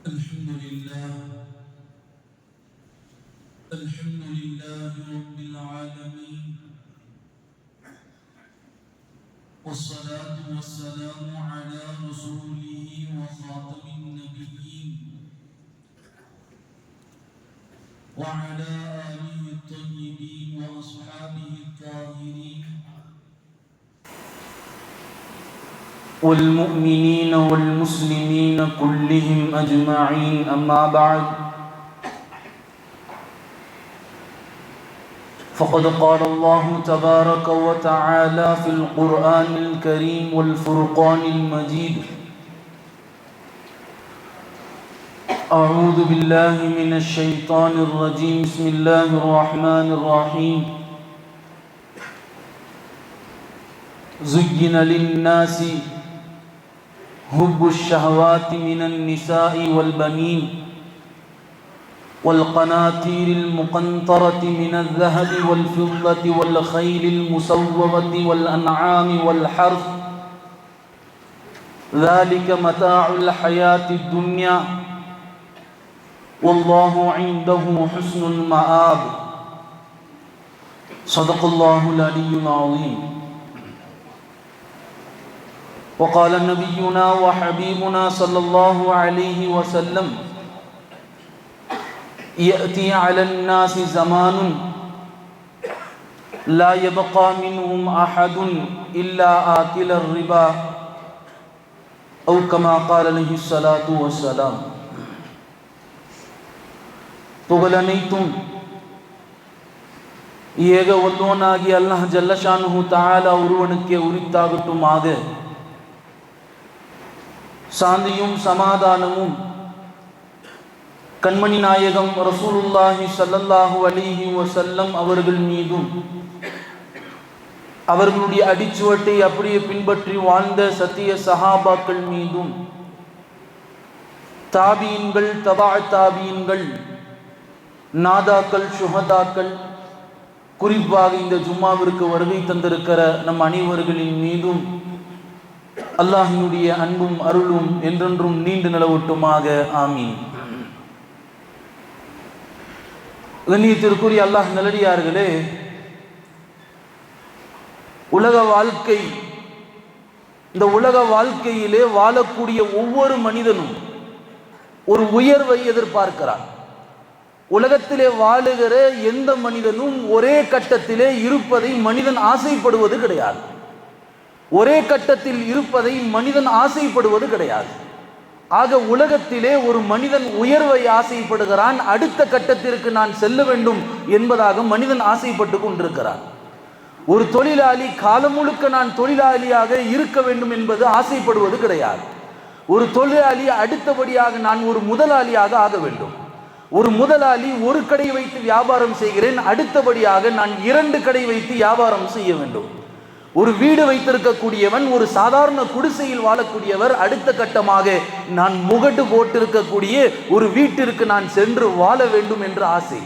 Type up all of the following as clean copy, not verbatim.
الحمد لله رب العالمين، والصلاة والسلام على رسوله وخاتم النبيين وعلى آله الطيبين وأصحابه الطاهرين والمؤمنين والمسلمين كلهم أجمعين. أما بعد، فقد قال الله تبارك وتعالى في القرآن الكريم والفرقان المجيد: أعوذ بالله من الشيطان الرجيم. بسم الله الرحمن الرحيم. زين للناس حب الشهوات من النساء والبنين والقناطير المقنطرة من الذهب والفضة والخيل المسومة والأنعام والحرث، ذلك متاع الحياة الدنيا والله عنده حسن المآب. صدق الله العلي العظيم. وقال نبينا وحبيبنا صلى الله عليه وسلم: يأتي على الناس زمان لا يبقى منهم أحد إلا آكل الربا، أو كما قال عليه الصلاة والسلام. புகழனைத்தும் ஏக வல்லோனாகிய அல்லாஹ் ஜல்லஷானுஹு தஆலா ஒருவனுக்கே உரித்தாகட்டுமாக. சாந்தியும் சமாதானமும் கண்மணி நாயகம் ரசூலுல்லாஹி ஸல்லல்லாஹு அலைஹி வஸல்லம் அவர்கள் மீதும், அவர்களுடைய அடிச்சுவட்டை அப்படியே பின்பற்றி வாழ்ந்த சத்திய சஹாபாக்கள் மீதும், தாபீன்கள், தபா தாபீன்கள், நாதாக்கள், சுஹதாக்கள், குறிப்பாக இந்த ஜும்மாவிற்கு வருகை தந்திருக்கிற நம் அனைவர்களின் மீதும் அல்லாஹ்வினுடைய அன்பும் அருளும் என்றென்றும் நீண்டு நிலவட்டுமாக. ஆமீன். கண்ணியத்திற்குரிய அல்லாஹ் நல்லடியார்களே, உலக வாழ்க்கை, இந்த உலக வாழ்க்கையிலே வாழக்கூடிய ஒவ்வொரு மனிதனும் ஒரு உயர்வை எதிர்பார்க்கிறார். உலகத்திலே வாழுகிற எந்த மனிதனும் ஒரே கட்டத்திலே இருப்பதை மனிதன் ஆசைப்படுவது கிடையாது. ஒரே கட்டத்தில் இருப்பதை மனிதன் ஆசைப்படுவது கிடையாது. ஆக உலகத்திலே ஒரு மனிதன் உயர்வை ஆசைப்படுகிறான், அடுத்த கட்டத்திற்கு நான் செல்ல வேண்டும் என்பதாக மனிதன் ஆசைப்பட்டு கொண்டிருக்கிறான். ஒரு தொழிலாளி காலம் முழுக்க நான் தொழிலாளியாக இருக்க வேண்டும் என்பது ஆசைப்படுவது கிடையாது. ஒரு தொழிலாளி அடுத்தபடியாக நான் ஒரு முதலாளியாக ஆக வேண்டும். ஒரு முதலாளி ஒரு கடை வைத்து வியாபாரம் செய்கிறேன், அடுத்தபடியாக நான் 2 கடை வைத்து வியாபாரம் செய்ய வேண்டும். ஒரு வீடு வைத்திருக்கக்கூடியவன், ஒரு சாதாரண குடிசையில் வாழக்கூடியவர், அடுத்த கட்டமாக நான் முகடு போட்டிருக்கக்கூடிய ஒரு வீட்டிற்கு நான் சென்று வாழ வேண்டும் என்ற ஆசை.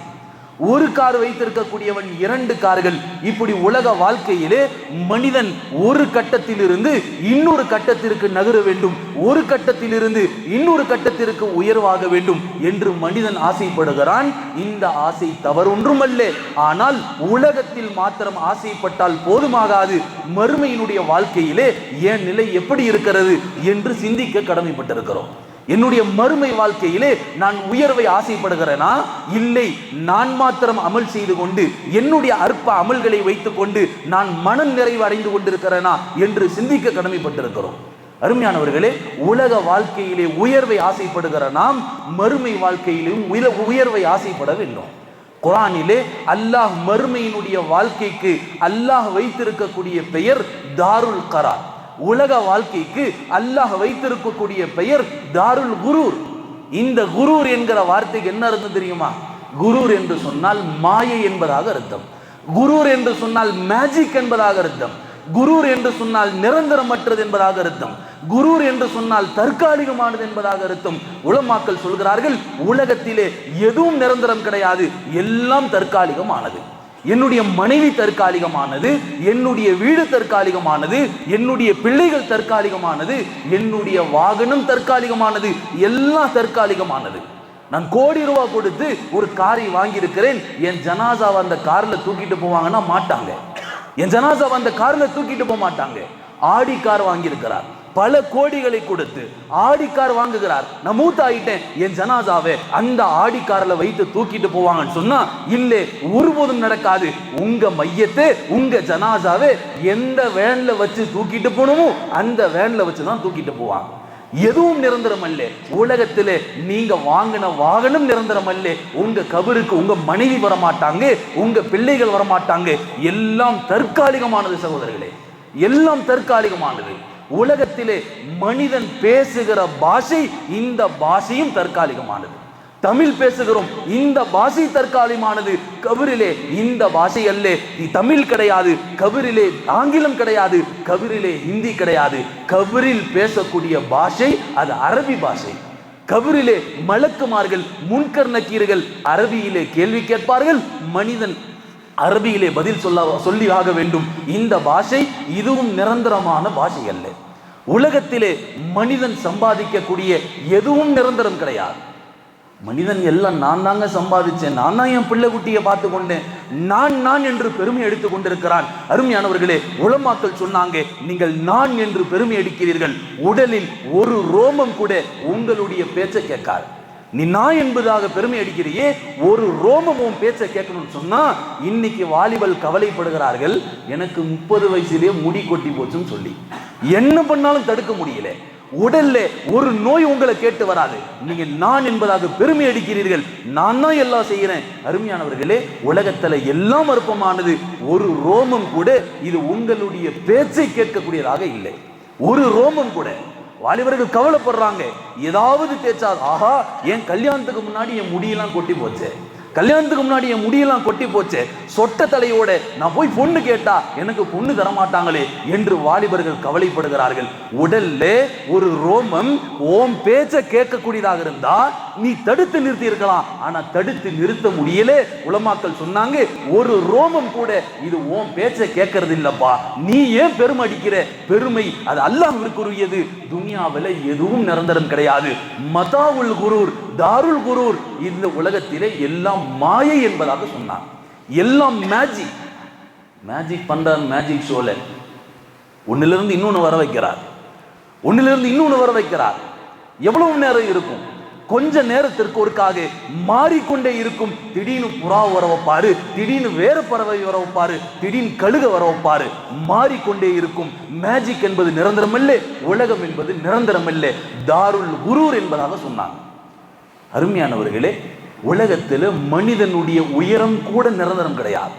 ஒரு கார் வைத்திருக்கக்கூடியவன் 2 கார்கள். இப்படி உலக வாழ்க்கையிலே மனிதன் ஒரு கட்டத்திலிருந்து இன்னொரு கட்டத்திற்கு நகர வேண்டும், ஒரு கட்டத்திலிருந்து இன்னொரு கட்டத்திற்கு உயர்வாக வேண்டும் என்று மனிதன் ஆசைப்படுகிறான். இந்த ஆசை தவறொன்றுமல்ல. ஆனால் உலகத்தில் மாத்திரம் ஆசைப்பட்டால் போதுமாகாது. மறுமையினுடைய வாழ்க்கையிலே என் நிலை எப்படி இருக்கிறது என்று சிந்திக்க கடமைப்பட்டிருக்கிறோம். என்னுடைய மறுமை வாழ்க்கையிலே நான் உயர்வை ஆசைப்படுகிறேனா? இல்லை, நான் மாத்திரம் அமல் செய்து கொண்டு என்னுடைய அற்ப அமல்களை வைத்துக் கொண்டு நான் மன நிறைவு அடைந்து கொண்டிருக்கிறேனா என்று சிந்திக்க கடமைப்பட்டிருக்கிறோம். அருமையானவர்களே, உலக வாழ்க்கையிலே உயர்வை ஆசைப்படுகிற நாம் மறுமை வாழ்க்கையிலும் உயர்வை ஆசைப்பட வேண்டும். குர்ஆனிலே அல்லாஹ் மறுமையினுடைய வாழ்க்கைக்கு அல்லாஹ் வைத்திருக்கக்கூடிய பெயர் தாருல் கரார். உலக வாழ்க்கைக்கு அல்லாஹ் வைத்திருக்கக்கூடிய பெயர் தாருல் குரூர். இந்த குரூர் என்கிற வார்த்தைக்கு என்ன அர்த்தம் தெரியுமா? குரூர் என்று சொன்னால் மாயை என்பதாக அர்த்தம். குரூர் என்று சொன்னால் மேஜிக் என்பதாக அர்த்தம். குரூர் என்று சொன்னால் நிரந்தரமற்றது என்பதாக அர்த்தம். குரூர் என்று சொன்னால் தற்காலிகமானது என்பதாக அர்த்தம். உலமாக்கள் சொல்கிறார்கள், உலகத்திலே எதுவும் நிரந்தரம் கிடையாது, எல்லாம் தற்காலிகமானது. என்னுடைய மனைவி தற்காலிகமானது, என்னுடைய வீடு தற்காலிகமானது, என்னுடைய பிள்ளைகள் தற்காலிகமானது, என்னுடைய வாகனம் தற்காலிகமானது, எல்லாம் தற்காலிகமானது. நான் கோடி ரூபாய் கொடுத்து ஒரு காரை வாங்கி இருக்கிறேன், என் ஜனாசாவை அந்த கார்ல தூக்கிட்டு போவாங்கன்னா மாட்டாங்க. என் ஜனாசாவை அந்த கார்ல தூக்கிட்டு போக மாட்டாங்க. ஆடி கார் வாங்கி இருக்கிறார், பல கோடிகளை கொடுத்து ஆடி கார் வாங்குகிறார். நான் மூத்தாயிட்டேன், என் ஜனாசாவை அந்த ஆடி கார்ல வைத்து தூக்கிட்டு போவாங்கன்னு சொன்னா இல்லை, ஒருபோதும் நடக்காது. உங்க மையத்தை, உங்க ஜனாசாவை எந்த வேன்ல வச்சு தூக்கிட்டு போகணுமோ அந்த வேன்ல வச்சுதான் தூக்கிட்டு போவாங்க. எதுவும் நிரந்தரம் அல்ல. உலகத்திலே நீங்க வாங்கின வாகனம் நிரந்தரம் அல்ல. உங்க கபருக்கு உங்க மனைவி வரமாட்டாங்க, உங்க பிள்ளைகள் வரமாட்டாங்க. எல்லாம் தற்காலிகமானது சகோதரர்களே, எல்லாம் தற்காலிகமானது. உலகத்திலே மனிதன் பேசுகிற பாஷை, இந்த பாஷையும் தற்காலிகமானது. தமிழ் பேசுகிறோம், இந்த பாஷை தற்காலிகமானது. கபரிலே இந்த பாஷை அல்ல, தமிழ் கிடையாது. கபரிலே ஆங்கிலம் கிடையாது, கபரிலே ஹிந்தி கிடையாது. கபரில் பேசக்கூடிய பாஷை அது அரபி பாஷை. கபரிலே மலக்குமார்கள், முன்கர் நக்கீர்கள் அரபியிலே கேள்வி கேட்பார்கள், மனிதன் அரபியிலே பதில் சொல்லி ஆக வேண்டும். இந்த பாஷை இதுவும் நிரந்தரமான பாஷை அல்ல. உலகத்திலே மனிதன் சம்பாதிக்கக்கூடிய எதுவும் நிரந்தரம் கிடையாது. மனிதன் எல்லாம் நான் தாங்க சம்பாதிச்சேன், நான் தான் என் பிள்ளை குட்டியை பார்த்து கொண்டேன், நான் என்று பெருமை எடுத்துக் கொண்டிருக்கிறான். அருமையானவர்களே, உலமாக்கள் சொன்னாங்க, நீங்கள் நான் என்று பெருமை எடுக்கிறீர்கள், உடலில் ஒரு ரோமம் கூட உங்களுடைய பேச்சை கேட்காது. நீ நான் என்பதாக பெருமை அடிக்கிறியே, ஒரு ரோமமும் பேச்சை கேட்கணும்னு சொன்னா இன்னைக்கு வாலிபல் கவலைப்படுகிறார்கள், எனக்கு 30 வயசுலேயே முடி கொட்டி போச்சுன்னு சொல்லி என்ன பண்ணாலும் தடுக்க முடியல. உடல்ல ஒரு நோய் உங்களை கேட்டு வராது. நீங்க நான் என்பதாக பெருமை அடிக்கிறீர்கள், நான் தான் எல்லாம் செய்கிறேன். அருமையானவர்களே, உலகத்துல எல்லாம் அற்பமானது, ஒரு ரோமம் கூட இது உங்களுடைய பேச்சை கேட்கக்கூடியதாக இல்லை. ஒரு ரோமம் கூட. வாலிபர்கள் கவலைப்படுறாங்க, ஏதாவது தேய்ச்சா, ஆஹா என் கல்யாணத்துக்கு முன்னாடி என் முடியெல்லாம் கொட்டி போச்சு, கல்யாணத்துக்கு முன்னாடி என் முடியெல்லாம் கொட்டி போச்சு, சொட்ட தலையோட நான் போய் பொண்ணு கேட்டா எனக்கு பொண்ணு தரமாட்டாங்களே என்று வாலிபர்கள் கவலைப்படுகிறார்கள். உடல்ல ஒரு ரோமம் ஓம் பேச்ச கேட்கக்கூடியதாக இருந்தா நீ தடுத்து நிறுத்தி இருக்கலாம், ஆனா தடுத்து நிறுத்த முடியல. உலமாக்கள் சொன்னாங்க, ஒரு ரோமம் கூட இது ஓம் பேச்ச கேட்கறது இல்லப்பா, நீ ஏன் பெருமை அடிக்கிற? பெருமை அது அல்லாஹ்விற்குரியது. துனியாவில் எதுவும் நிரந்தரம் கிடையாது. மதாவுல் குரூர், தாருல் குரூர், இந்த உலகத்திலே எல்லாம் மாயை என்பதாக சொன்னார். எல்லாம் மேஜிக். மேஜிக் பண்றார். மேஜிக் ஷோல ஒன்னிலிருந்து இன்னொன்னு வர வைக்கிறார், ஒன்னிலிருந்து இன்னொன்னு வர வைக்கிறார். எவ்வளவு நேரம் இருக்கும்? கொஞ்ச நேரத்திற்கு ஒருக்காக மாறிக்கொண்டே இருக்கும். திடீர்னு புறா வர வைப்பாரு, திடீர்னு வேற பறவை வர வைப்பாரு, திடீர்னு கழுக வர வைப்பாரு. மாறிக்கொண்டே இருக்கும். மேஜிக் என்பது நிரந்தரம் இல்லை, உலகம் என்பது நிரந்தரம் இல்லை. தாருல் குரூர் என்பதாக சொன்னாங்க. அருமையானவர்களே, உலகத்தில் மனிதனுடைய உயரம் கூட நிரந்தரம் கிடையாது,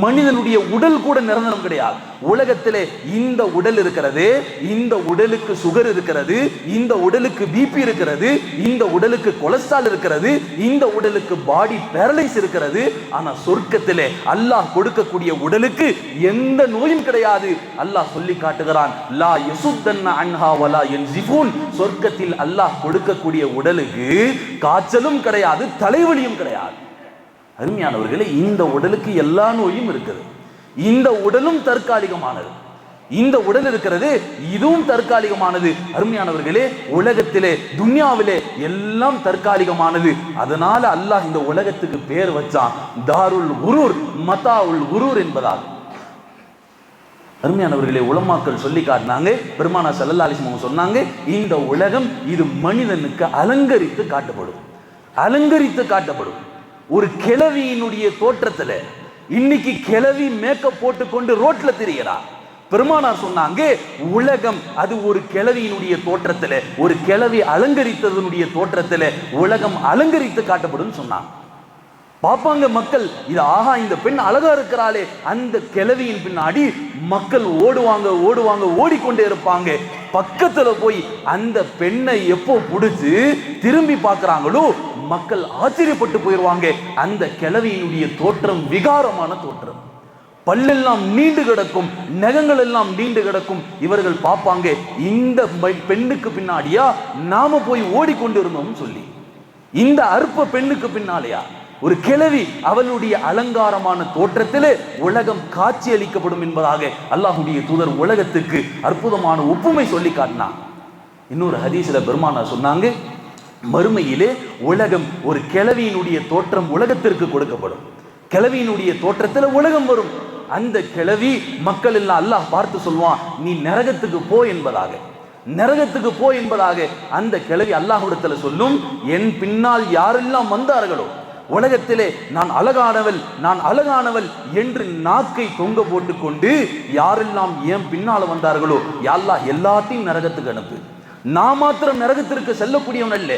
மனிதனுடைய உடல் கூட நிரந்தரம் கிடையாது. உலகத்திலே இந்த உடல் இருக்கிறது, இந்த உடலுக்கு சுகர் இருக்கிறது, இந்த உடலுக்கு பிபி இருக்கிறது, இந்த உடலுக்கு கொலஸ்ட்ரால் இருக்கிறது, இந்த உடலுக்கு பாடி பேரலைஸ் இருக்கிறது. ஆனா சொர்க்கத்திலே அல்லாஹ் கொடுக்கக்கூடிய உடலுக்கு எந்த நோயும் கிடையாது. அல்லாஹ் சொல்லி காட்டுகிறான், லா யசுத்தன்ன அன்ஹா வலா யன்சிஃபூன். சொர்க்கத்தில் அல்லாஹ் கொடுக்கக்கூடிய உடலுக்கு காய்ச்சலும் கிடையாது, தலைவலியும் கிடையாது. அருமையானவர்களே, இந்த உடலுக்கு எல்லா நோயும் இருக்குது. இந்த உடலும் தற்காலிகமானது. இந்த உடல் இருக்கிறது, இதுவும் தற்காலிகமானது. அருமையானவர்களே, உலகத்திலே துன்யாவிலே எல்லாம் தற்காலிகமானது. அதனால அல்லாஹ் இந்த உலகத்துக்கு பேர் வச்சான் தாருல் குரூர், மதாவுல் குரூர் என்பதாக. அருமையானவர்களே, உலமாக்கள் சொல்லி காட்டினாங்க, பெருமானார் ஸல்லல்லாஹு அலைஹி வஸல்லம் சொன்னாங்க, இந்த உலகம் இது மனிதனுக்கு அலங்கரித்து காட்டப்படும், அலங்கரித்து காட்டப்படும். ஒரு கிழவியினுடைய தோற்றத்துல இன்னைக்கு கிழவி மேக்கப் போட்டுக்கொண்டு ரோட்ல திரிகிறார். பெருமானார் சொன்னாங்க, உலகம் அது ஒரு கிழவியினுடைய தோற்றத்துல, ஒரு கிழவி அலங்கரித்ததனுடைய தோற்றத்துல உலகம் அலங்கரித்து காட்டப்படும் சொன்னாங்க. பார்ப்பாங்க மக்கள், இது ஆஹா இந்த பெண் அழகா இருக்கிறாளே, அந்த கிழவியின் பின்னாடி மக்கள் ஓடுவாங்க ஓடுவாங்க, ஓடிக்கொண்டே இருப்பாங்க. பக்கத்துல போய் அந்த பெண்ணை எப்போ பிடிச்சு திரும்பி பார்க்கிறாங்களோ மக்கள் ஆச்சரியப்பட்டு போயிடுவாங்க. அந்த கிழவியினுடைய தோற்றம் விகாரமான தோற்றம், பல்லெல்லாம் நீண்டு கிடக்கும், நகங்கள் எல்லாம் நீண்டு கிடக்கும். இவர்கள் பார்ப்பாங்க, இந்த பெண்ணுக்கு பின்னாடியா நாம போய் ஓடிக்கொண்டு இருந்தோம் சொல்லி, இந்த அற்ப பெண்ணுக்கு பின்னாலேயா. ஒரு கிழவி அவளுடைய அலங்காரமான தோற்றத்திலே உலகம் காட்சி அளிக்கப்படும் என்பதாக அல்லாஹ்வுடைய தூதர் உலகத்துக்கு அற்புதமான ஒப்புமை சொல்லி காட்டினான். இன்னொரு ஹதீஸ்ல பெருமானார் சொன்னாங்க, மறுமையிலே உலகம் ஒரு கிழவியினுடைய தோற்றம் உலகத்திற்கு கொடுக்கப்படும். கிழவியினுடைய தோற்றத்தில் உலகம் வரும். அந்த கிழவி மக்கள் எல்லாம் அல்லாஹ் பார்த்து சொல்வான், நீ நரகத்துக்கு போ என்பதாக. நரகத்துக்கு போ என்பதாக அந்த கிழவி அல்லாஹ்விடத்துல சொல்லும், என் பின்னால் யாரெல்லாம் வந்தார்களோ உலகத்திலே நான் அழகானவள் நான் அழகானவள் என்று நாக்கை தொங்க போட்டுக்கொண்டு யாரெல்லாம் என் பின்னால வந்தார்களோ யா அல்லாஹ் எல்லாத்தையும் நரகத்துக்கு அனுப்பு. நான் மாத்திரம் நரகத்திற்கு செல்லக்கூடியவன் அல்ல,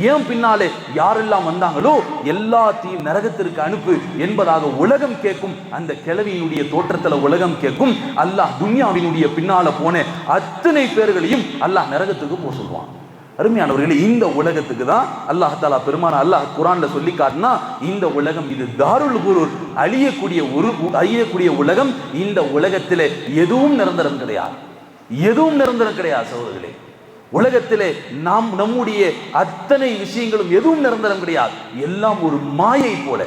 ஏன் பின்னாலே யாரெல்லாம் வந்தாங்களோ எல்லாத்தையும் நரகத்திற்கு அனுப்பு என்பதாக உலகம் கேட்கும். அந்த கிழவியினுடைய தோற்றத்துல உலகம் கேட்கும். அல்லாஹ் துன்யாவினுடைய பின்னால போன அத்தனை பேர்களையும் அல்லாஹ் நரகத்துக்கு போக சொல்லுவான். அருமையானவர்களே, இந்த உலகத்துக்கு தான் அல்லாஹ் தஆலா பெருமான அல்லாஹ் குர்ஆன்ல சொல்லி காட்டினா, இந்த உலகம் இது தாருல் குரூர், அழியக்கூடிய உலகம். இந்த உலகத்திலே எதுவும் நிரந்தரம் கிடையாது, எதுவும் நிரந்தரம் கிடையாது சகோதரர்களே. உலகத்திலே நம்முடைய அத்தனை விஷயங்களும் எதுவும் நிரந்தரம் கிடையாது. எல்லாம் ஒரு மாயை போல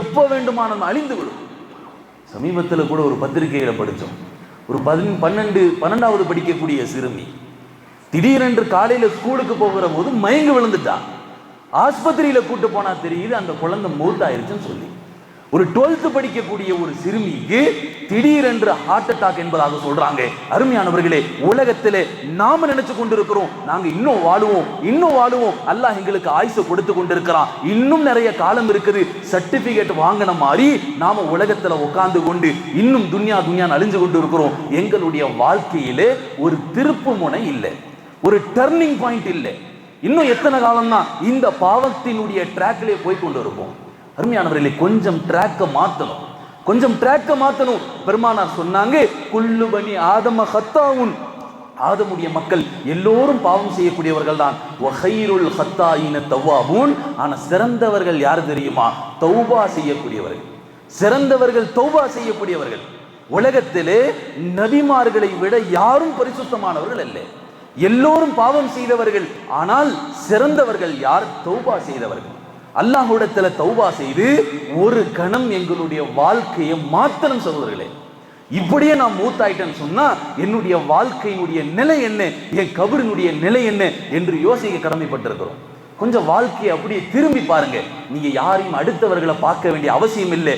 எப்ப வேண்டுமானாலும் அழிந்து விடும். சமீபத்தில் கூட ஒரு பத்திரிகையில படித்தோம், ஒரு 12வது படிக்கக்கூடிய சிறுமி திடீரென்று காலையில ஸ்கூலுக்கு போகிற போது மயங்கி விழுந்துட்டான். ஆஸ்பத்திரியில கூட்டு போனா தெரியுது அந்த குழந்தை மௌத்தாயிருச்சுன்னு சொல்லி. ஒரு 12th படிக்கக்கூடிய ஒரு சிறுமிக்கு திடீரென்று ஹார்ட் அட்டாக் என்பதாக சொல்றாங்க. அருமையானவர்களே, உலகத்திலே நாம நினைச்சு கொண்டிருக்கிறோம் நாங்க இன்னும் வாழுவோம், அல்லாஹ் எங்களுக்கு ஆயுசை கொடுத்து கொண்டிருக்கிறான், இன்னும் நிறைய காலம் இருக்குது, சர்டிபிகேட் வாங்கின மாதிரி நாம உலகத்துல உட்கார்ந்து கொண்டு இன்னும் துன்யா அழிஞ்சு கொண்டு இருக்கிறோம். எங்களுடைய வாழ்க்கையிலே ஒரு திருப்பு முனை இல்லை, ஒரு டர்னிங் பாயிண்ட் இல்லை. இன்னும் எத்தனை காலம் தான் இந்த பாவத்தினுடைய ட்ராக்லே போய் கொண்டு இருப்போம். அருமையானவர்களே, கொஞ்சம் ட்ராக்க மாத்தணும். பெருமானார் சொன்னாங்க, குல்லு பனி ஆதம ஹத்தாவுன், ஆதமுடைய மக்கள் எல்லோரும் பாவம் செய்யக்கூடியவர்கள் தான். வஹைருல் ஹத்தாயின தவ்வாபூன், ஆனா சிறந்தவர்கள் யார் தெரியுமா? தௌபா செய்யக்கூடியவர்கள். சிறந்தவர்கள் தௌபா செய்யக்கூடியவர்கள். உலகத்திலே நபிமார்களை விட யாரும் பரிசுத்தமானவர்கள் அல்ல, எல்லோரும் பாவம் செய்தவர்கள். ஆனால் சிறந்தவர்கள் யார்? தௌபா செய்தவர்கள். அல்லாஹ்விடத்துல தௌபா செய்து ஒரு கணம் எங்களுடைய வாழ்க்கையை மாத்தணும் சகோதரர்களே. இப்படியே நான் மூத்தாயிட்டேன்னு சொன்னா என்னுடைய வாழ்க்கையினுடைய நிலை என்ன, என் கபரினுடைய நிலை என்ன என்று யோசிக்க கடமைப்பட்டிருக்கிறோம். கொஞ்சம் வாழ்க்கையை அப்படியே திரும்பி பாருங்க. நீங்க யாரையும் அடுத்தவர்களை பார்க்க வேண்டிய அவசியம் இல்லை.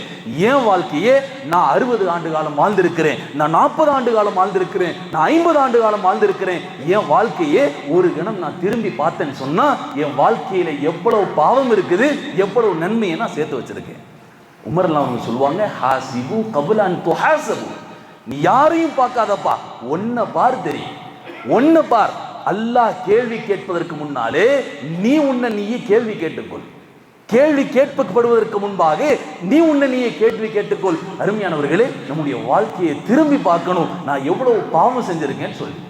என் வாழ்க்கையே நான் 60 ஆண்டு காலம் வாழ்ந்திருக்கிறேன், நான் 40 ஆண்டு காலம் வாழ்ந்திருக்கிறேன், நான் 50 ஆண்டு காலம் வாழ்ந்திருக்கிறேன். என் வாழ்க்கையே ஒரு கணம் நான் திரும்பி பார்த்தேன்னு சொன்னா என் வாழ்க்கையில எவ்வளவு பாவம் இருக்குது, எவ்வளவு நன்மையை நான் சேர்த்து வச்சிருக்கேன். உமர்லாம் அவங்க சொல்லுவாங்க, ஹாசிபு கபுல அன் துஹாசபு, நீ யாரையும் பார்க்காதப்பா, ஒன்ன பார் தெரியும், ஒன்ன பார். அல்லாஹ் கேள்வி கேட்பதற்கு முன்னாலே நீ உன்னை நீயே கேள்வி கேட்டுக்கொள். கேள்வி கேட்கப்படுவதற்கு முன்பாக நீ உன்னை நீயே கேள்வி கேட்டுக்கொள். அருமையானவர்களே, நம்முடைய வாழ்க்கையை திரும்பி பார்க்கணும். நான் எவ்வளவு பாவம் செஞ்சிருக்கேன்னு சொல்லி,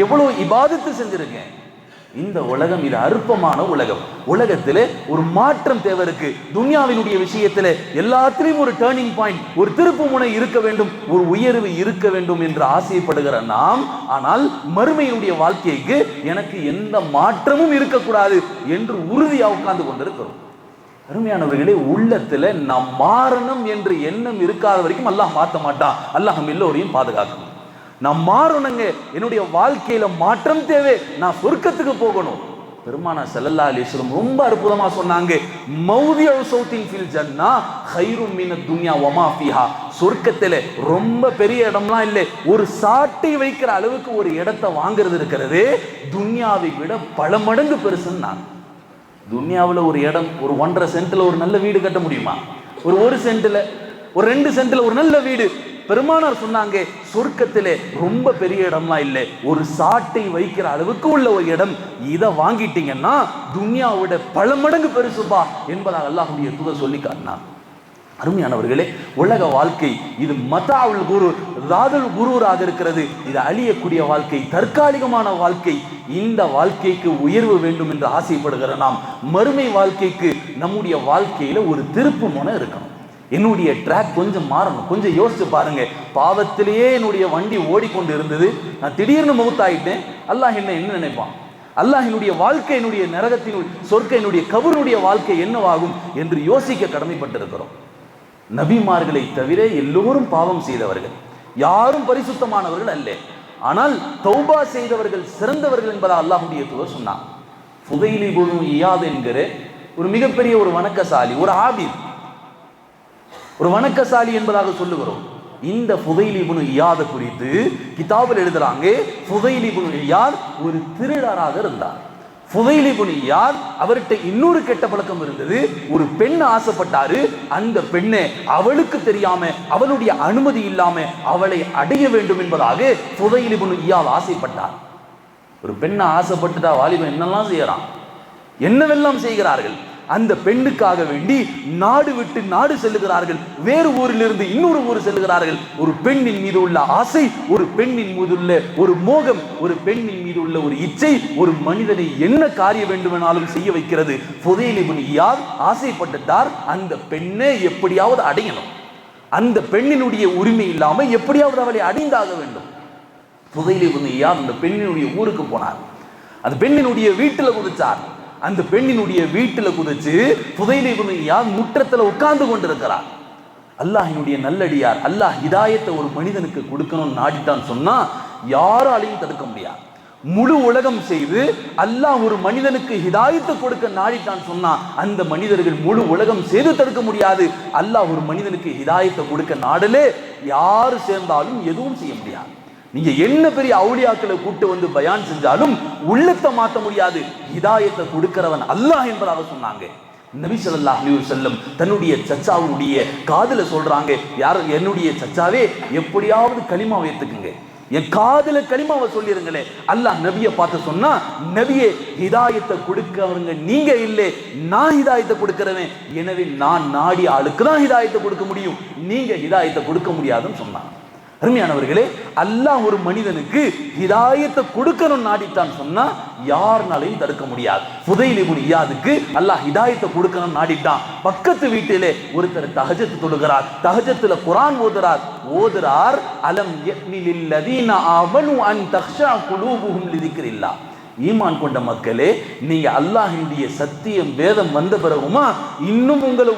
எவ்வளவு இபாதத்து செஞ்சிருக்கேன். இந்த உலகம் இது அற்பமான உலகம். உலகத்திலே ஒரு மாற்றம் தேவை இருக்கு. துன்யாவினுடைய விஷயத்திலே எல்லாத்திலையும் ஒரு டர்னிங் பாயிண்ட், ஒரு திருப்பு முனை இருக்க வேண்டும், ஒரு உயர்வு இருக்க வேண்டும் என்று ஆசைப்படுகிற நாம், ஆனால் மறுமையினுடைய வாழ்க்கைக்கு எனக்கு எந்த மாற்றமும் இருக்கக்கூடாது என்று உறுதியாக உட்கார்ந்து கொண்டிருக்கிறோம். அருமையானவர்களே, உள்ளத்துல நாம் மாறணும் என்று எண்ணம் இருக்காத வரைக்கும் அல்லாஹ் மாற்ற மாட்டான். அல்லாஹ் நம்ம எல்லோரையும் பாதுகாக்கணும். நான் மாறணுங்க, என்னுடைய வாழ்க்கையில மாற்றம் தேவை, நான் சொர்க்கத்துக்கு போகணும். பெருமானார் ஸல்லல்லாஹு அலைஹி வஸல்லம் ரொம்ப அற்புதமா சொன்னாங்க, மௌதிஉ ஸௌத்தின் ஃபில் ஜன்னா கைரும் மினத் துன்யா வமா ஃபீஹா. சொர்க்கத்திலே ரொம்ப பெரிய இடம்லாம் இல்லை, ஒரு சாட்டை வைக்கிற அளவுக்கு ஒரு இடத்தை வாங்குறது இருக்கிறது துன்யாவை விட பல மடங்கு பெருசுன்னு நான். துன்யாவில் ஒரு இடம், ஒரு 1.5 சென்ட்ல ஒரு நல்ல வீடு கட்ட முடியுமா? ஒரு சென்ட்ல, ஒரு 2 சென்ட்ல ஒரு நல்ல வீடு. பெருமானார் சொன்னாங்க, சொர்க்கத்திலே ரொம்ப பெரிய இடம்லாம் இல்லை, ஒரு சாட்டை வைக்கிற அளவுக்கு உள்ள ஒரு இடம். இதை வாங்கிட்டீங்கன்னா துன்யாவோட பல மடங்கு பெருசுப்பா என்பதாக அல்லாஹ்வுடைய தூதர் சொல்லி காட்டினார். அருமையானவர்களே, உலக வாழ்க்கை இது மதாவுல் குரூர், ராதுல் குரூராக இருக்கிறது. இது அழியக்கூடிய வாழ்க்கை, தற்காலிகமான வாழ்க்கை. இந்த வாழ்க்கைக்கு உயர்வு வேண்டும் என்று ஆசைப்படுகிற நாம் மறுமை வாழ்க்கைக்கு நம்முடைய வாழ்க்கையில ஒரு திருப்பு முனை இருக்கணும். என்னுடைய ட்ராக் கொஞ்சம் மாறணும். கொஞ்சம் யோசிச்சு பாருங்க, பாவத்திலேயே என்னுடைய வண்டி ஓடிக்கொண்டு இருந்தது, நான் திடீர்னு மௌத்தாயிட்டேன், அல்லாஹ் என்ன நினைப்பான்? அல்லாஹ் என்னுடைய வாழ்க்கை, என்னுடைய நரகத்தினுடைய சொர்க்க, என்னுடைய கபருடைய வாழ்க்கை என்னவாகும் என்று யோசிக்க கடமைப்பட்டிருக்கிறோம். நபிமார்களை தவிர எல்லோரும் பாவம் செய்தவர்கள், யாரும் பரிசுத்தமானவர்கள் அல்ல. ஆனால் தௌபா செய்தவர்கள் சிறந்தவர்கள் என்பதா அல்லாஹ்வுடைய தூதர் சொன்னார். ஃபுதைல் இப்னு இயாத் என்கிற ஒரு மிகப்பெரிய ஒரு வணக்கசாலி, ஒரு ஆபித், ஒரு வணக்கசாலி என்பதாக சொல்லுகிறோம். இந்த ஃபுதைல் இப்னு இயாத் குறித்து கிதாபில் எழுதுறாங்க, ஃபுதைல் இப்னு இயாத் ஒரு திருடராக இருந்தார். ஃபுதைல் இப்னு இயாத் அவர்கிட்ட இன்னொரு கெட்ட பழக்கம் இருந்தது. ஒரு பெண் ஆசைப்பட்டாரு. அந்த பெண்ணை அவளுக்கு தெரியாம, அவளுடைய அனுமதி இல்லாம அவளை அடைய வேண்டும் என்பதாக ஃபுதைல் இப்னு இயாத் ஆசைப்பட்டார். ஒரு பெண்ணை ஆசைப்பட்டுட்டா வாலிபன் என்னெல்லாம் செய்யறான், என்னவெல்லாம் செய்கிறார்கள். அந்த பெண்ணுக்காக வேண்டி நாடு விட்டு நாடு செல்லுகிறார்கள், வேறு ஊரிலிருந்து இன்னொரு ஊர் செல்லுகிறார்கள். ஒரு பெண்ணின் மீது உள்ள ஆசை, ஒரு பெண்ணின் மீது உள்ள ஒரு மோகம், ஒரு பெண்ணின் மீது உள்ள ஒரு இச்சை ஒரு மனிதனை என்ன காரியம் வேண்டுமானாலும் செய்ய வைக்கிறது. ஃபுதைல் இப்னு இயாத் ஆசைப்பட்டுட்டார், அந்த பெண்ணை எப்படியாவது அடையணும், அந்த பெண்ணினுடைய உரிமை இல்லாம எப்படியாவது அவளை அடைந்தாக வேண்டும். ஃபுதைல் இப்னு இயாத் அந்த பெண்ணினுடைய ஊருக்கு போனார். அந்த பெண்ணினுடைய வீட்டுல குதிச்சார். அந்த பெண்ணினுடைய வீட்டுல குதிச்சு ஃபுதைல் இப்னு இயாத் முற்றத்துல உட்கார்ந்து கொண்டிருக்கிறார். அல்லாஹ்வினுடைய நல்லடியார், அல்லாஹ் ஹிதாயத்தை ஒரு மனிதனுக்கு கொடுக்கணும்னு நாடிட்டான் சொன்னா யாராலையும் தடுக்க முடியாது. முழு உலகம் செய்து அல்லாஹ் ஒரு மனிதனுக்கு ஹிதாயத்தை கொடுக்க நாடிட்டான் சொன்னா அந்த மனிதர்கள் முழு உலகம் செய்து தடுக்க முடியாது. அல்லாஹ் ஒரு மனிதனுக்கு ஹிதாயத்தை கொடுக்க நாடலே யாரு சேர்ந்தாலும் எதுவும் செய்ய முடியாது. நீங்க என்ன பெரிய அவுலியாக்களை கூட்டு வந்து பயான் செஞ்சாலும் உள்ளத்தை மாற்ற முடியாது. ஹிதாயத்தை கொடுக்கிறவன் அல்லாஹ் என்பதாக சொன்னாங்க. நபி ஸல்லல்லாஹு அலைஹி வஸல்லம் தன்னுடைய சச்சாவுடைய காதுல சொல்றாங்க, யார் என்னுடைய சச்சாவே எப்படியாவது கலிமா ஏத்துக்குங்க, என் காதுல கலிமாவை சொல்லிருங்களே. அல்லாஹ் நபியை பார்த்து சொன்னா, நபியே ஹிதாயத்தை கொடுக்கவங்க நீங்க இல்லை, நான் ஹிதாயத்தை கொடுக்கிறவன், எனவே நான் நாடி ஆளுக்கு தான் ஹிதாயத்தை கொடுக்க முடியும், நீங்க ஹிதாயத்தை கொடுக்க முடியாதுன்னு சொன்னான். அருமையானவர்களே, அல்லாஹ் ஒரு மனிதனுக்கு ஹிதாயத்தை கொடுக்கணும் நாடித்தான் சொன்னா யாருனாலையும் தடுக்க முடியாது. ஃபுதைல் இப்னு இயாதுக்கு அல்லாஹ் ஹிதாயத்தை கொடுக்கணும் நாடிட்டான். பக்கத்து வீட்டிலே ஒருத்தர் தஹஜ்ஜத் தொழுகிறார், தஹஜ்ஜத்துல குர்ஆன் ஓதுறார். அலம் யக்னி லில்லதீன ஆமனு அன் தக்ஷா குலூபுஹும் லிதிக்ரில்லாஹ். ஈமான் கொண்ட மக்களே, நீங்க அல்லாஹ்வுடைய சத்தியம் வேதம் வந்த பிறகுமா இன்னும் உங்களை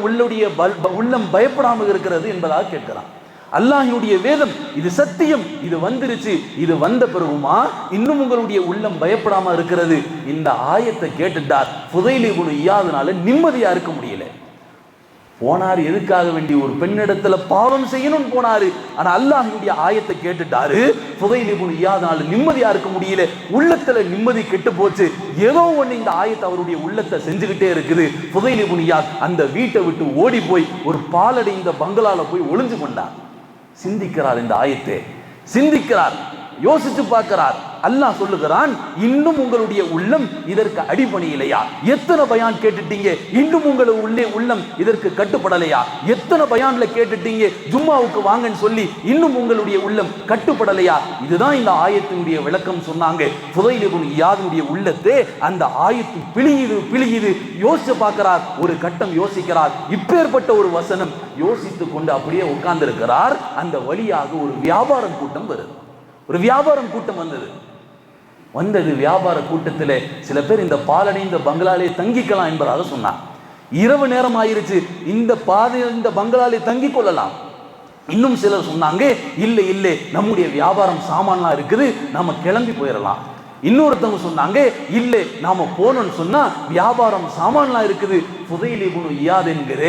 உள்ளம் பயப்படாமல் இருக்கிறது என்பதாக கேட்கிறான். அல்லாஹ்வுடைய வேதம் இது சத்தியம், இது வந்துருச்சு, இது வந்த பிறகுமா இன்னும் உங்களுடைய உள்ளம் பயப்படாம இருக்கிறது. இந்த ஆயத்தை கேட்டுட்டார். ஃபுதைல் இப்னு இயாதுனால நிம்மதியா இருக்க முடியல. போனாரு எதுக்காக வேண்டி, ஒரு பெண்ணிடத்துல பாவம் செய்யணும்னு போனாரு. ஆனா அல்லாஹ்வுடைய ஆயத்தை கேட்டுட்டாரு. ஃபுதைல் இப்னு இயாதுனால நிம்மதியா இருக்க முடியல, உள்ளத்துல நிம்மதி கெட்டு போச்சு. ஏதோ ஒண்ணு இந்த ஆயத்தை அவருடைய உள்ளத்தை செஞ்சுக்கிட்டே இருக்குது. ஃபுதைல் இப்னு இயாத் அந்த வீட்டை விட்டு ஓடி போய் ஒரு பாலடைந்த பங்களால போய் ஒளிஞ்சு கொண்டார். சிந்திக்கிறார், இந்த ஆயத்தை சிந்திக்கிறார், யோசிச்சு பார்க்கிறார். அல்லாஹ் சொல்லுகிறான், இன்னும் உங்களுடைய உள்ளம் இதற்கு அடிபணியிலையா? எத்தனை பயான் கேட்டுட்டீங்க, இன்னும் உங்களுடைய உள்ளம் இதற்கு கட்டுப்படலையா? எத்தனை பயான்ல கேட்டுட்டீங்க ஜும்மாவுக்கு வாங்கன்னு சொல்லி, இன்னும் உங்களுடைய உள்ளம் கட்டுப்படலையா? இதுதான் இந்த ஆயத்தினுடைய விளக்கம் சொன்னாங்க. ஃபுதைல் இப்னு இயாதுடைய உள்ளத்தை அந்த ஆயத்து பிழியுது. யோசிச்சு பார்க்கிறார், ஒரு கட்டம் யோசிக்கிறார். இப்பேற்பட்ட ஒரு வசனம் யோசித்து கொண்டு அப்படியே உட்கார்ந்து இருக்கிறார். அந்த வழியாக ஒரு வியாபாரம் கூட்டம் வருது. ஒரு வியாபாரம் கூட்டம் வந்தது. வியாபார கூட்டத்தில் சில பேர் இந்த பாலடைந்த பங்களாலே தங்கிக்கலாம் என்பதாக சொன்னார். இரவு நேரம் ஆயிருச்சு, இந்த பங்களாலே தங்கி கொள்ளலாம். இன்னும் சிலர் சொன்னாங்க, இல்லை நம்முடைய வியாபாரம் சாமான்லாம் இருக்குது, நாம கிளம்பி போயிடலாம். இன்னொருத்தவங்க சொன்னாங்க, இல்லை நாம போனோம்னு சொன்னா வியாபாரம் சாமான்லாம் இருக்குது. ஃபுதைல் இப்னு இயாத் என்கிற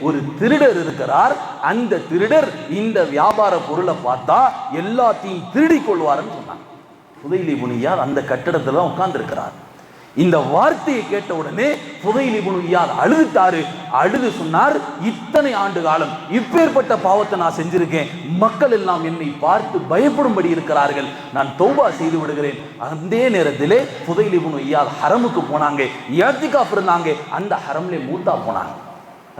ஒரு திருடர் இருக்கிறார். அந்த திருடர் இந்த வியாபார பொருளை பார்த்தா எல்லாத்தையும் திருடி கொள்வார்னு சொன்னாங்க. ஃபுதைல் இப்னு இயாத் அந்த கட்டடத்துல தான் உட்கார்ந்து இருக்கிறார். இந்த வார்த்தையை கேட்ட உடனே ஃபுதைல் இப்னு இயாத் அழுதுட்டாரு. அழுது சொன்னார், இத்தனை ஆண்டு காலம் இப்பேற்பட்ட பாவத்தை நான் செஞ்சிருக்கேன், மக்கள் எல்லாம் என்னை பார்த்து பயப்படும்படி இருக்கிறார்கள், நான் தௌபா செய்து விடுகிறேன். அந்த நேரத்திலே ஃபுதைல் இப்னு இயாத் ஹரமுக்கு போனாங்க, இஅ்திகாஃப் இருந்தாங்க. அந்த ஹரம்ல மூத்தா போனாங்க.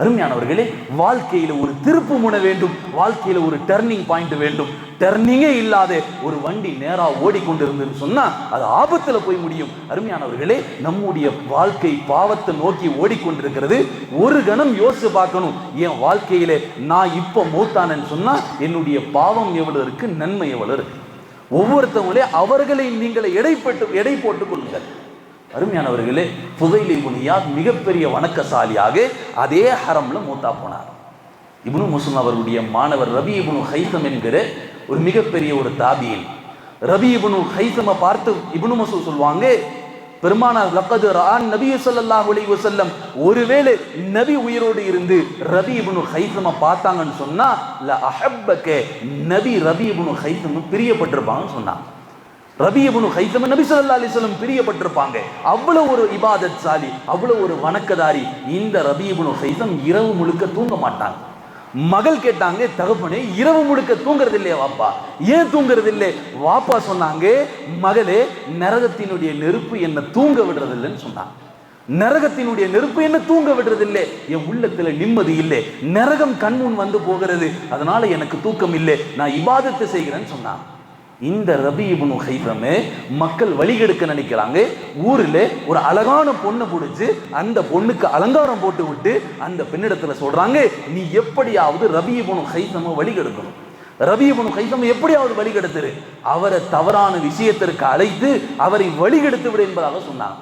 அருமையானவர்களே, வாழ்க்கையில ஒரு திருப்பு முனை வேண்டும், வாழ்க்கையில ஒரு டர்னிங் பாயிண்ட் வேண்டும். டர்னிங்கே இல்லாத ஒரு வண்டி நேரா ஓடிக்கொண்டிருந்தது சொன்னா அது ஆபத்துல போய் முடியும். அருமையானவர்களே, நம்முடைய வாழ்க்கை பாவத்தை நோக்கி ஓடிக்கொண்டிருக்கிறது. ஒரு கணம் யோசிச்சு பார்க்கணும், என் வாழ்க்கையில நான் இப்ப மூத்தானன்னு சொன்னா என்னுடைய பாவம் எவ்வளவு இருக்கு, நன்மை எவ்வளவு இருக்கு. ஒவ்வொருத்தவங்களே அவர்களை நீங்கள் எடை போட்டுக் கொள்ளுங்கள். அருமையானவர்களே, ஃபுதைல் இப்னு இயாத் மிகப்பெரிய வணக்கசாலியாக அதே ஹரம்ல மூத்தா போனார். இப்னு முஸ்லிம் அவருடைய மாணவர் ரபி இப்னு ஹைஸம் என்கிற ஒரு மிகப்பெரிய ஒரு தாபியின். ரபி இப்னு ஹைஸமை பார்த்து இப்னு மஸ்ஊத் சொல்வாங்க, பெருமானார் லக்கது ரான் நபி ஸல்லல்லாஹு அலைஹி வஸல்லம், ஒருவேளை நபி உயிரோடு இருந்து ரபி இப்னு ஹைஸமை பார்த்தாங்கன்னு சொன்னா ல அஹப்பக, நபி ரபி இப்னு ஹைஸம் பிரியப்பட்டிருப்பாங்கன்னு சொன்னாங்க. ரபி இப்னு ஹைஸம் நபி ஸல்லல்லாஹு அலைஹி வஸல்லம் பிரியப்பட்டிருப்பாங்க. அவ்வளவு ஒரு இபாதத்சாலி, அவ்வளவு ஒரு வணக்கதாரி. இந்த ரபி இப்னு ஹைஸம் இரவு முழுக்க தூங்க மாட்டாங்க. மகள் கேட்டாங்க, தகப்பனே இரவு முழுக்க தூங்குறது இல்லையா வாப்பா, ஏன் தூங்குறது இல்லை? வாப்பா சொன்னாங்க, மகளே நரகத்தினுடைய நெருப்பு என்ன தூங்க விடுறது இல்லைன்னு சொன்னாங்க. நரகத்தினுடைய நெருப்பு என்ன தூங்க விடுறது இல்லை, என் உள்ளத்துல நிம்மதி இல்லை, நரகம் கண்முன் வந்து போகிறது, அதனால எனக்கு தூக்கம் இல்லை, நான் இபாதத்தை செய்கிறேன்னு சொன்னாங்க. இந்த ரபி இப்னு ஹைஸம் மக்கள் வழிகெடுக்க நினைக்கிறாங்க. ஊரில் ஒரு அழகான பொண்ணை பிடிச்சி அந்த பொண்ணுக்கு அலங்காரம் போட்டு விட்டு அந்த பெண்ணிடத்துல சொல்றாங்க, நீ எப்படியாவது ரபி இப்னு ஹைஸம் வழிகெடுக்கணும், ரபி இப்னு ஹைஸம் எப்படியாவது வழிகெடுத்துரு, அவரை தவறான விஷயத்திற்கு அழைத்து அவரை வழிகெடுத்து விடு என்பதாக சொன்னாங்க.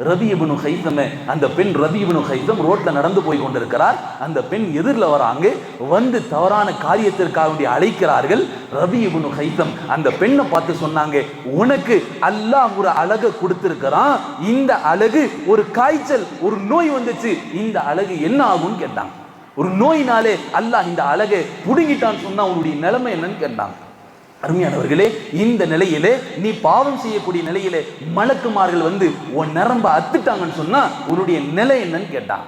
ரபி இப்னு ஹைஸம், அந்த பெண் ரபி இப்னு ஹைஸம் ரோட்ல நடந்து போய் கொண்டிருக்கிறார். அந்த பெண் எதிரில் வராங்க, வந்து தவறான காரியத்திற்காக அழைக்கிறார்கள். ரபி இப்னு ஹைஸம் அந்த பெண்ணை பார்த்து சொன்னாங்க, உனக்கு அல்லாஹ் ஒரு அழகை கொடுத்திருக்கிறான், இந்த அழகு ஒரு காய்ச்சல், ஒரு நோய் வந்துச்சு, இந்த அழகு என்ன ஆகும்னு கேட்டாங்க. ஒரு நோயினாலே அல்லாஹ் இந்த அழகை புடுங்கிட்டான்னு சொன்னா உன்னுடைய நிலைமை என்னன்னு கேட்டாங்க. அருமையானவர்களே, இந்த நிலையிலே நீ பாவம் செய்யக்கூடிய நிலையிலே மலக்குமார்கள் வந்து உன் நரம்ப அத்துட்டாங்கன்னு சொன்னா உன்னுடைய நிலை என்னன்னு கேட்டான்.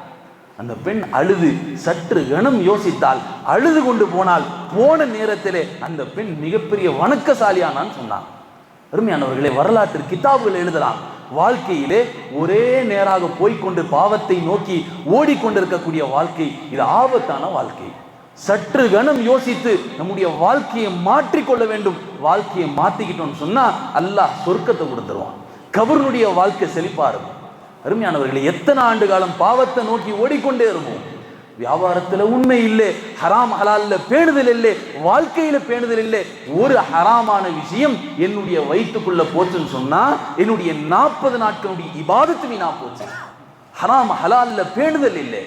அந்த பெண் அழுது சற்று கணம் யோசித்தால், அழுது கொண்டு போனால் போன நேரத்திலே அந்த பெண் மிகப்பெரிய வணக்கசாலியானான்னு சொன்னான். அருமையானவர்களே, வரலாற்று கிதாபுகள் எழுதலாம், வாழ்க்கையிலே ஒரே நேராக போய்கொண்டு பாவத்தை நோக்கி ஓடிக்கொண்டிருக்கக்கூடிய வாழ்க்கை இது ஆபத்தான வாழ்க்கை. சற்று கணம் யோசித்து நம்முடைய வாழ்க்கையை மாற்றிக்கொள்ள வேண்டும். வாழ்க்கையை மாற்றிக்கிட்டோம்னு சொன்னா அல்லாஹ் சொர்க்கத்தை கொடுத்துருவான், கபருடைய வாழ்க்கை செழிப்பா இருக்கும். அருமையானவர்களே, எத்தனை ஆண்டு காலம் பாவத்தை நோக்கி ஓடிக்கொண்டே இருப்போம். வியாபாரத்தில் உண்மை இல்லை, ஹராம் ஹலால்ல பேணுதல் இல்லை, வாழ்க்கையில பேணுதல் இல்லை. ஒரு ஹராமான விஷயம் என்னுடைய வயிற்றுக்குள்ள போச்சுன்னு சொன்னா என்னுடைய 40 நாட்களுடைய இபாதத்து வீணா போச்சு. ஹராம் ஹலால்ல பேணுதல் இல்லை.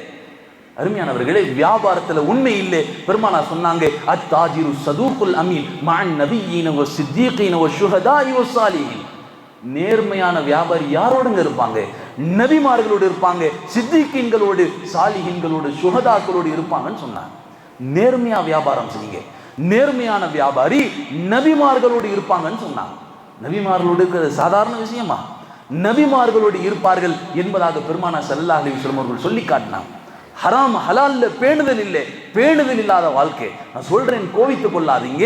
அருமையானவர்களே, வியாபாரத்துல உண்மை இல்லை. பெருமானார் சொன்னாங்க, அத்தாஜிரு சதூக்குல் அமீன் மஅன் நபியீன வ சித்தீகீன வ ஷுஹதாஇ வ ஸாலிஹீன். நேர்மையான வியாபாரி யாரோடுங்க இருப்பாங்க? நபிமார்களோடு இருப்பாங்க, சித்திகீன்களோடு, சாலிஹீன்களோடு, சுஹதாக்களோடு இருப்பாங்கன்னு சொன்னாங்க. நேர்மையா வியாபாரம் செய்யுங்க. நேர்மையான வியாபாரி நபிமார்களோடு இருப்பாங்கன்னு சொன்னாங்க. நபிமார்களோடு இருக்கிறது சாதாரண விஷயமா? நபிமார்களோடு இருப்பார்கள் என்பதாக பெருமானார் ஸல்லல்லாஹு அலைஹி வஸல்லம் அவர்கள் சொல்லி காட்டினாங்க. ஹராம் ஹலால்ல பேணுதல் இல்லை, பேணுதல் இல்லாத வாழ்க்கை. நான் சொல்றேன், கோவித்துக் கொள்ளாதீங்க.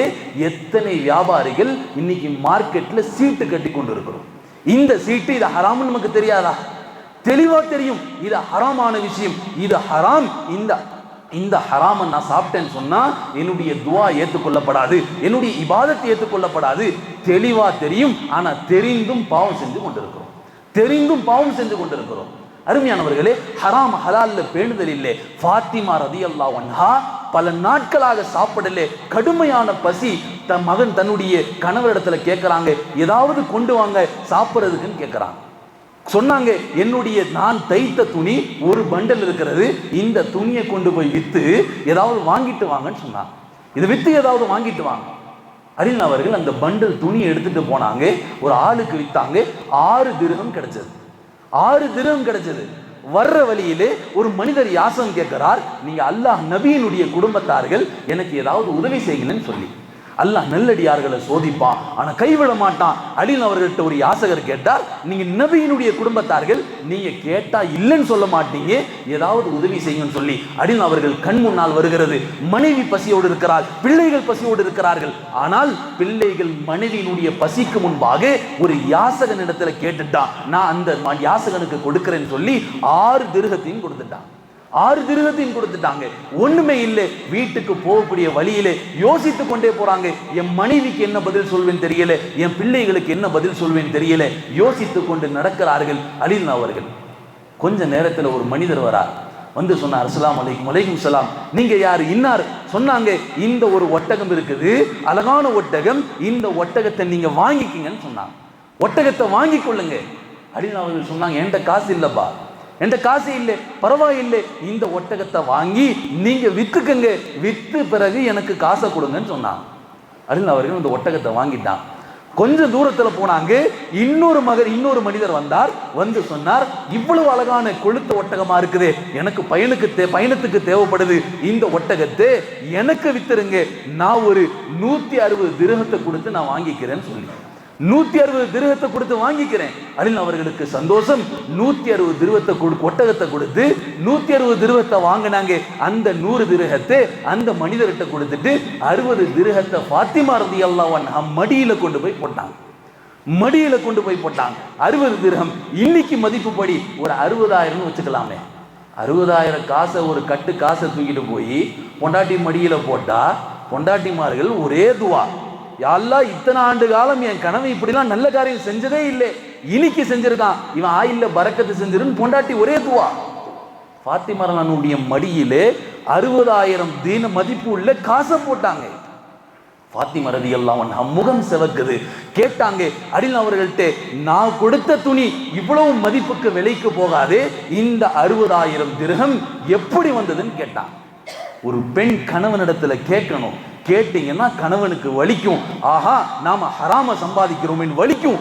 எத்தனை வியாபாரிகள் இன்னைக்கு மார்க்கெட்ல சீட்டு கட்டி கொண்டு இருக்கிறோம். இந்த சீட்டு இது ஹராம்னு நமக்கு தெரியாதா? தெளிவா தெரியும், இது ஹராமான விஷயம், இது ஹராம். இந்த ஹராம நான் சாப்பிட்டேன்னு சொன்னா என்னுடைய துவா ஏற்றுக்கொள்ளப்படாது, என்னுடைய இபாதத் ஏற்றுக்கொள்ளப்படாது. தெளிவா தெரியும், ஆனா தெரிந்தும் பாவம் செஞ்சு கொண்டிருக்கிறோம், தெரிந்தும் பாவம் செஞ்சு கொண்டிருக்கிறோம். அருமையானவர்களே, ஹராம் ஹலால்ல பேணுதல் இல்லை. ஃபாத்திமா ரலியல்லாஹு அன்ஹா பல நாட்களாக சாப்பிடலே, கடுமையான பசி. தன் மகன் தன்னுடைய கணவரிடத்துல கேட்கிறாங்க, ஏதாவது கொண்டு வாங்க சாப்பிட்றதுக்குன்னு கேட்கிறாங்க. சொன்னாங்க, என்னுடைய நான் தைத்த துணி ஒரு பண்டல் இருக்கிறது, இந்த துணியை கொண்டு போய் வித்து ஏதாவது வாங்கிட்டு வாங்கன்னு சொன்னாங்க. இதை வித்து ஏதாவது வாங்கிட்டு வாங்க. அலின் அவர்கள் அந்த பண்டல் துணியை எடுத்துட்டு போனாங்க. ஒரு ஆளுக்கு வித்தாங்க. 6 திர்ஹம் கிடைச்சது. 6 திர்ஹம் கிடைச்சது. வர்ற வழியிலே ஒரு மனிதர் யாசகம் கேட்கிறார், நீங்க அல்லாஹ் நபியினுடைய குடும்பத்தார்கள், எனக்கு ஏதாவது உதவி செய்யுங்கன்னு சொல்லி. அல்லாஹ் நல்லடியார்களை சோதிப்பான், ஆனா கைவிட மாட்டான். அலின் அவர்கள்ட்ட ஒரு யாசகர் கேட்டார், நீங்க நபியினுடைய குடும்பத்தார்கள், நீங்க கேட்டா இல்லைன்னு சொல்ல மாட்டீங்க, ஏதாவது உதவி செய்யுங்கன்னு சொல்லி. அலின் அவர்கள் கண் முன்னால் வருகிறது, மனைவி பசியோடு இருக்கிறார், பிள்ளைகள் பசியோடு இருக்கிறார்கள். ஆனால் பிள்ளைகள் மனைவியினுடைய பசிக்கு முன்பாக ஒரு யாசகன் இடத்துல கேட்டுட்டான், நான் அந்த யாசகனுக்கு கொடுக்கிறேன்னு சொல்லி 6 திர்ஹத்தையும் கொடுத்துட்டான். 6 திர்ஹத்தையும் கொடுத்துட்டாங்க. ஒண்ணுமே இல்லை. வீட்டுக்கு போகக்கூடிய வழியிலே யோசித்து கொண்டே போறாங்க, என் மனைவிக்கு என்ன பதில் சொல்வேன் தெரியல, என் பிள்ளைகளுக்கு என்ன பதில் சொல்வேன் தெரியல, யோசித்து கொண்டு நடக்கிறார்கள் அலின் அவர்கள். கொஞ்ச நேரத்தில் ஒரு மனிதர் வரார், வந்து சொன்னார், அஸ்ஸலாமு அலைக்கும். வலைக்கும் சலாம். நீங்க யாரு? இன்னார். சொன்னாங்க, இந்த ஒரு ஒட்டகம் இருக்குது, அழகான ஒட்டகம், இந்த ஒட்டகத்தை நீங்க வாங்கிக்கிங்கன்னு சொன்னாங்க. ஒட்டகத்தை வாங்கி கொள்ளுங்க. அப்படின்னு அவர்கள் சொன்னாங்க, என்கிட்ட காசு இல்லைப்பா, என்கிட்ட காசு இல்லை, பரவாயில்லை, இந்த ஒட்டகத்தை வாங்கி நீங்க வித்துக்குங்க, வித்து பிறகு எனக்கு காசை கொடுங்கன்னு சொன்னாங்க. அப்படின்னு அவர்கள் இந்த ஒட்டகத்தை வாங்கிட்டான். கொஞ்சம் தூரத்துல போனாங்க, இன்னொரு மனிதர் வந்தார். வந்து சொன்னார், இவ்வளவு அழகான கொழுத்த ஒட்டகமா இருக்குது, எனக்கு பயணத்துக்கு தேவைப்படுது, இந்த ஒட்டகத்தை எனக்கு வித்துருங்க, நான் ஒரு 160 திரகத்தை கொடுத்து நான் வாங்கிக்கிறேன்னு சொல்லி 160 திரகத்தை கொடுத்து வாங்கிக்கிறேன். அதில் அவர்களுக்கு சந்தோஷம். 160 திரகத்தை ஒட்டகத்தை கொடுத்து 160 திரகத்தை வாங்கினாங்க. அந்த 100 திரகத்தை அந்த மனிதர்கிட்ட கொடுத்துட்டு 60 திரகத்தை ஃபாத்திமா ரலியல்லாஹு அன்ஹா மடியில கொண்டு போய் போட்டாங்க. 60 திரகம் இன்னைக்கு மதிப்புப்படி ஒரு 60,000 வச்சுக்கலாமே. 60,000 காசை, ஒரு கட்டு காசை தூக்கிட்டு போய் பொண்டாட்டி மடியில போட்டா பொண்டாட்டிமார்கள் ஒரே துவா, யா அல்லாஹ், இத்தனை ஆண்டு காலம் என் கனவு இப்படிலாம் நல்ல காரியம் செஞ்சதே இல்லை, இன்னைக்கு செஞ்சிருக்கான், இவன் ஆயில்ல பரக்கத்து செஞ்சிருன்னு பொண்டாட்டி ஒரே துவா. ஃபாத்திமா ரலியல்லாஹுடைய மடியிலே 60,000 தீன மதிப்பு உள்ள காசை போட்டாங்க. ஃபாத்திமா ரலியல்லாஹு அன்ஹா முகம் சிவக்குது. கேட்டாங்க அடில் அவர்கள்ட்ட, நான் கொடுத்த துணி இவ்வளவு மதிப்புக்கு விலைக்கு போகாது, இந்த 60,000 திரகம் எப்படி வந்ததுன்னு கேட்டான். ஒரு பெண் கணவனிடத்துல கேட்கணும், கேட்டீங்கன்னா கணவனுக்கு வலிக்கும், ஆஹா நாம ஹராம சம்பாதிக்கிறோம் வலிக்கும்.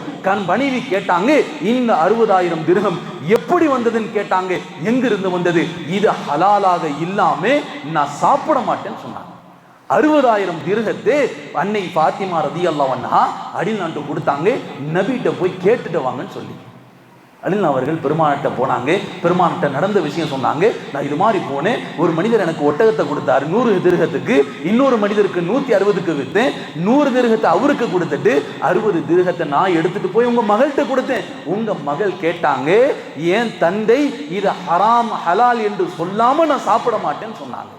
மனைவி கேட்டாங்க, இந்த 60,000 திரகம் எப்படி வந்ததுன்னு கேட்டாங்க. எங்கிருந்து வந்தது? இது ஹலாலாக இல்லாம நான் சாப்பிட மாட்டேன்னு சொன்னாங்க. 60,000 திரகத்தை அன்னை ஃபாத்திமா ரலியல்லாஹு அன்ஹா அடில் நாட்டு கொடுத்தாங்க. நபிகிட்ட போய் கேட்டுட்டு வாங்கன்னு சொல்லி அடில் அவர்கள் பெருமானிட்ட போனாங்க. பெருமானிட்ட நடந்த விஷயம் சொன்னாங்க. நான் இது மாதிரி போனேன், ஒரு மனிதர் எனக்கு ஒட்டகத்தை கொடுத்தாரு 100 திரகத்துக்கு, இன்னொரு மனிதருக்கு 160க்கு விற்றேன், 100 திரகத்தை அவருக்கு கொடுத்துட்டு 60 திரகத்தை நான் எடுத்துட்டு போய் உங்க மகள்கிட்ட கொடுத்தேன். உங்க மகள் கேட்டாங்க, ஏன் தந்தை இது ஹராம் ஹலால் என்று சொல்லாம நான் சாப்பிட மாட்டேன்னு சொன்னாங்க.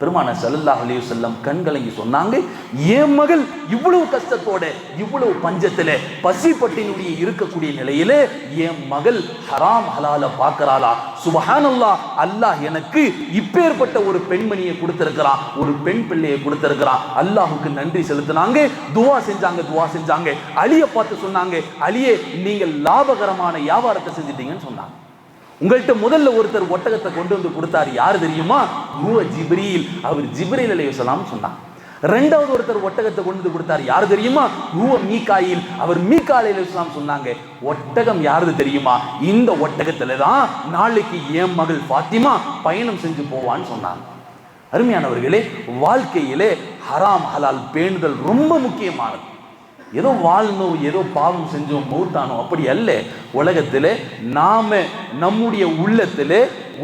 பெருமானார் ஸல்லல்லாஹு அலைஹி வஸல்லம் கண்கலங்கி சொன்னாங்க, என் மகள் இவ்வளவு கஷ்டத்தோட, இவ்வளவு பஞ்சத்துல, பசி பட்டினுடைய இருக்கக்கூடிய நிலையில என் மகள் ஹராம் ஹலால பார்க்கறாளா? சுப்ஹானல்லாஹ், அல்லாஹ் எனக்கு இப்பேற்பட்ட ஒரு பெண்மணியை கொடுத்திருக்கிறான், ஒரு பெண் பிள்ளையை கொடுத்திருக்கிறான். அல்லாஹுக்கு நன்றி செலுத்தினாங்க, துவா செஞ்சாங்க. அலியை பார்த்து சொன்னாங்க, அலியே நீங்கள் லாபகரமான வியாபாரத்தை செஞ்சிட்டீங்கன்னு சொன்னாங்க. உங்கள்கிட்ட முதல்ல ஒருத்தர் ஒட்டகத்தை கொண்டு வந்து கொடுத்தாரு, யாரு தெரியுமா? ஹுவ ஜிப்ரீல், அவர் ஜிப்ரீல் அலைஹிஸ்ஸலாம் சொன்னாங்க. ரெண்டாவது ஒருத்தர் ஒட்டகத்தை கொண்டு வந்து கொடுத்தாரு, யாரு தெரியுமா? ஹுவ மீகாயில், அவர் மீகாயில் அலைஹிஸ்ஸலாம் சொன்னாங்க. ஒட்டகம் யாரு தெரியுமா? இந்த ஒட்டகத்துல தான் நாளைக்கு என் மகள் ஃபாத்திமா பயணம் செஞ்சு போவான்னு சொன்னாங்க. அருமையானவர்களே, வாழ்க்கையிலே ஹராம் ஹலால் பேணுதல் ரொம்ப முக்கியமானது. ஏதோ வாழ்ந்தோம், ஏதோ பாவம் செஞ்சோம், மௌத்தானோம், அப்படி அல்ல. உலகத்தில் நாம நம்முடைய உள்ளத்தில்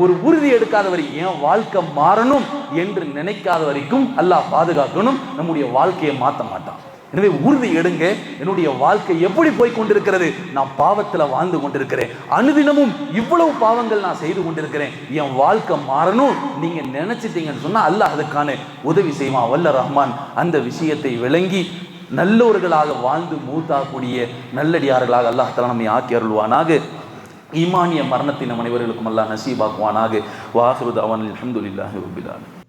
ஒரு உறுதி எடுக்காத வரைக்கும், என் வாழ்க்கை மாறணும் என்று நினைக்காத வரைக்கும் அல்லாஹ் பாதுகாக்கணும், நம்முடைய வாழ்க்கையை மாற்ற மாட்டான். எனவே உறுதி எடுங்க, என்னுடைய வாழ்க்கை எப்படி போய் கொண்டிருக்கிறது? நான் பாவத்தில் வாழ்ந்து கொண்டிருக்கிறேன், அனுதினமும் இவ்வளவு பாவங்கள் நான் செய்து கொண்டிருக்கிறேன், என் வாழ்க்கை மாறணும் நீங்க நினைச்சிட்டீங்கன்னு சொன்னா அல்லாஹ் அதுக்கான உதவி செய்வான். வல்ல ரஹ்மான் அந்த விஷயத்தை விளங்கி நல்லவர்களாக வாழ்ந்து மூத்தாக்கூடிய நல்லடியார்களாக அல்லாஹ் தஆலா நம்மை ஆக்கி அருள்வானாக. ஈமானிய மரணத்தின் நம் அனைவர்களுக்கும் அல்லாஹ் நசீபாக்குவானாக. வாஹிரு தஅவானா அல்ஹம்துலில்லாஹி ரப்பில் ஆலமீன்.